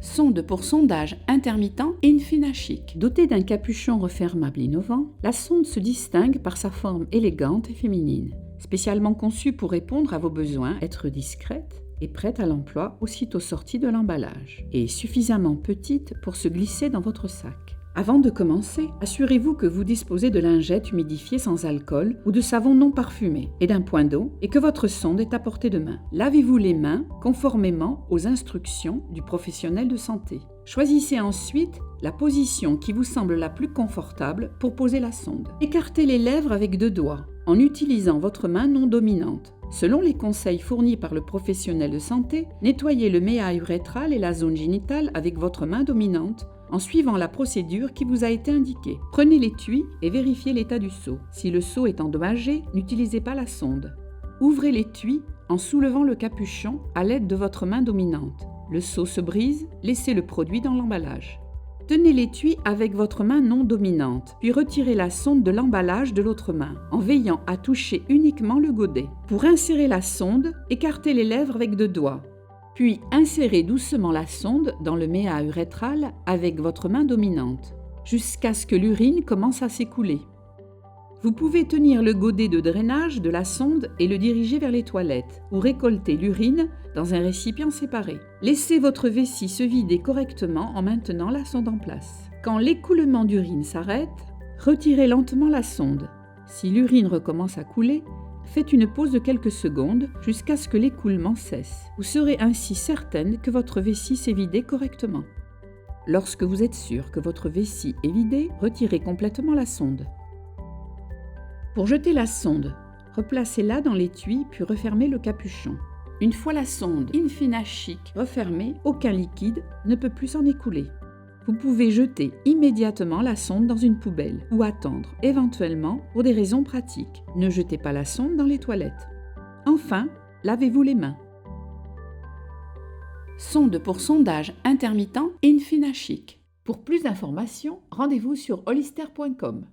Sonde pour sondage intermittent Infinachik. Dotée d'un capuchon refermable innovant, la sonde se distingue par sa forme élégante et féminine. Spécialement conçue pour répondre à vos besoins, être discrète et prête à l'emploi aussitôt sortie de l'emballage, et suffisamment petite pour se glisser dans votre sac. Avant de commencer, assurez-vous que vous disposez de lingettes humidifiées sans alcool ou de savon non parfumé et d'un point d'eau et que votre sonde est à portée de main. Lavez-vous les mains conformément aux instructions du professionnel de santé. Choisissez ensuite la position qui vous semble la plus confortable pour poser la sonde. Écartez les lèvres avec 2 doigts en utilisant votre main non dominante. Selon les conseils fournis par le professionnel de santé, nettoyez le méa urétral et la zone génitale avec votre main dominante en suivant la procédure qui vous a été indiquée. Prenez l'étui et vérifiez l'état du seau. Si le seau est endommagé, n'utilisez pas la sonde. Ouvrez l'étui en soulevant le capuchon à l'aide de votre main dominante. Le seau se brise, laissez le produit dans l'emballage. Tenez l'étui avec votre main non dominante, puis retirez la sonde de l'emballage de l'autre main, en veillant à toucher uniquement le godet. Pour insérer la sonde, écartez les lèvres avec 2 doigts. Puis insérez doucement la sonde dans le méa urétral avec votre main dominante, jusqu'à ce que l'urine commence à s'écouler. Vous pouvez tenir le godet de drainage de la sonde et le diriger vers les toilettes, ou récolter l'urine dans un récipient séparé. Laissez votre vessie se vider correctement en maintenant la sonde en place. Quand l'écoulement d'urine s'arrête, retirez lentement la sonde. Si l'urine recommence à couler, faites une pause de quelques secondes jusqu'à ce que l'écoulement cesse. Vous serez ainsi certaine que votre vessie s'est vidée correctement. Lorsque vous êtes sûr que votre vessie est vidée, retirez complètement la sonde. Pour jeter la sonde, replacez-la dans l'étui puis refermez le capuchon. Une fois la sonde Infinachik refermée, aucun liquide ne peut plus s'en écouler. Vous pouvez jeter immédiatement la sonde dans une poubelle ou attendre, éventuellement, pour des raisons pratiques. Ne jetez pas la sonde dans les toilettes. Enfin, lavez-vous les mains. Sonde pour sondage intermittent Infinachik. Pour plus d'informations, rendez-vous sur holister.com.